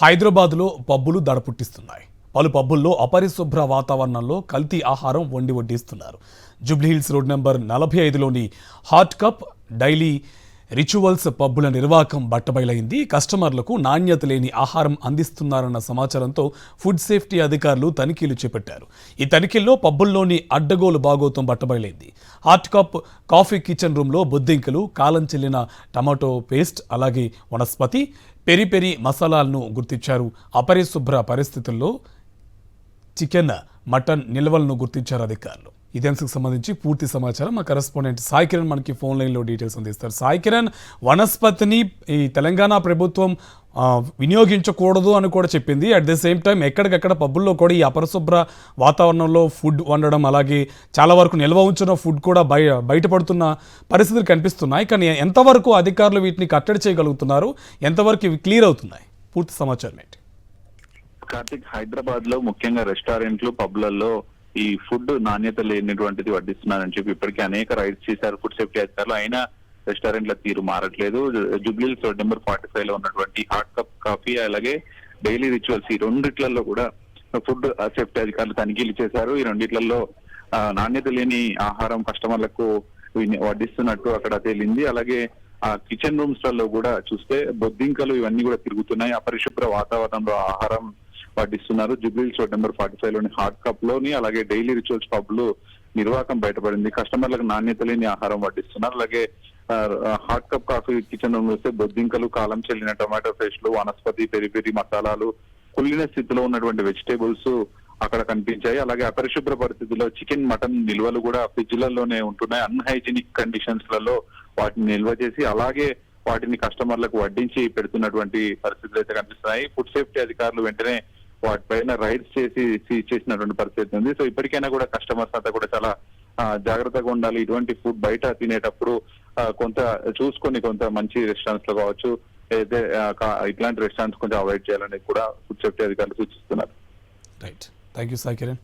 హైదరాబాద్లో పబ్బులు దడ పుట్టిస్తున్నాయి. పలు పబ్బుల్లో అపరిశుభ్ర వాతావరణంలో కల్తీ ఆహారం వండి వడ్డిస్తున్నారు. జూబ్లీహిల్స్ రోడ్ నెంబర్ 45లోని హాట్ కప్ డైలీ రిచువల్స్ పబ్బుల నిర్వాహకం బట్టబయలైంది. కస్టమర్లకు నాణ్యత లేని ఆహారం అందిస్తున్నారన్న సమాచారంతో ఫుడ్ సేఫ్టీ అధికారులు తనిఖీలు చేపట్టారు. ఈ తనిఖీల్లో పబ్బుల్లోని అడ్డగోలు బాగోతం బట్టబయలైంది. హాట్ కప్ కాఫీ కిచెన్ రూమ్లో బొద్దింకలు, కాలం చెల్లిన టమాటో పేస్ట్, అలాగే వనస్పతి, పెరి పెరి మసాలాలను గుర్తించారు. అపరిశుభ్ర పరిస్థితుల్లో చికెన్, మటన్ నిల్వలను గుర్తించారు అధికారులు. ఇదే అంశకు సంబంధించి పూర్తి సమాచారం మా కరెస్పాండెంట్ సాయి కిరణ్ మనకి ఫోన్ లైన్లో డీటెయిల్స్ అందిస్తారు. సాయి కిరణ్, వనస్పతిని ఈ తెలంగాణ ప్రభుత్వం వినియోగించకూడదు అని కూడా చెప్పింది. అట్ ద సేమ్ టైం ఎక్కడికక్కడ పబ్బుల్లో కూడా ఈ అపరిశుభ్ర వాతావరణంలో ఫుడ్ వండడం, అలాగే చాలా వరకు నిల్వ ఉంచిన ఫుడ్ కూడా బయటపడుతున్న పరిస్థితులు కనిపిస్తున్నాయి. కానీ ఎంతవరకు అధికారులు వీటిని కట్టడి చేయగలుగుతున్నారు, ఎంతవరకు ఇవి క్లియర్ అవుతున్నాయి? పూర్తి సమాచారం ఏంటి? కార్తిక్, హైదరాబాద్ లో ముఖ్యంగా రెస్టారెంట్లు, పబ్లలో ఈ ఫుడ్ నాణ్యత లేనటువంటిది వడ్డిస్తున్నారని చెప్పి ఇప్పటికే అనేక రైడ్స్ చేశారు ఫుడ్ సేఫ్టీ అధికారులు. అయినా రెస్టారెంట్ల తీరు మారట్లేదు. జూబ్లీహిల్స్ రోడ్ నెంబర్ 45 లో ఉన్నటువంటి హాట్ కప్ కాఫీ, అలాగే డైలీ రిచువల్స్, ఈ రెండిట్లలో కూడా ఫుడ్ సేఫ్టీ అధికారులు తనిఖీలు చేశారు. ఈ రెండిట్లలో నాణ్యత లేని ఆహారం కస్టమర్లకు వడ్డిస్తున్నట్టు అక్కడ తేలింది. అలాగే ఆ కిచెన్ రూమ్స్ లలో కూడా చూస్తే బొద్దింకలు ఇవన్నీ కూడా తిరుగుతున్నాయి. అపరిశుభ్ర వాతావరణంలో ఆహారం వడ్డిస్తున్నారు. జూబ్లీహిల్స్ రోడ్ నెంబర్ 45 లోని హాట్ కప్ లోని, అలాగే డైలీ రిచువల్స్ పబ్లు నిర్వాహకం బయటపడింది. కస్టమర్లకు నాణ్యత లేని ఆహారం వడ్డిస్తున్నారు. అలాగే hot cup coffee kitchen room వస్తే బొద్దింకలు, కాలం చెల్లిన టొమాటో పేస్ట్లు, వనస్పతి, పెరి పెరి మసాలాలు, కుళ్ళిన స్థితిలో ఉన్నటువంటి వెజిటేబుల్స్ అక్కడ కనిపించాయి. అలాగే అపరిశుభ్ర పరిస్థితుల్లో చికెన్, మటన్ నిల్వలు కూడా ఫ్రిడ్జ్లలోనే ఉంటున్నాయి. అన్హైజీనిక్ కండిషన్స్ లలో వాటిని నిల్వ చేసి అలాగే వాటిని కస్టమర్లకు వడ్డించి పెడుతున్నటువంటి పరిస్థితులు అయితే కనిపిస్తున్నాయి. ఫుడ్ సేఫ్టీ అధికారులు వెంటనే వాటిపైన రైడ్స్ చేసి సీజ్ చేసినటువంటి పరిస్థితి ఉంది. సో ఇప్పటికైనా కూడా కస్టమర్స్ అంతా కూడా చాలా జాగ్రత్తగా ఉండాలి. ఇటువంటి ఫుడ్ బయట తినేటప్పుడు కొంత చూసుకొని కొంత మంచి రెస్టారెంట్స్ లో కావచ్చు, అయితే ఇట్లాంటి రెస్టారెంట్స్ కొంచెం అవాయిడ్ చేయాలని కూడా ఫుడ్ సేఫ్టీ అధికారులు సూచిస్తున్నారు. Right, thank you Sai Kiran.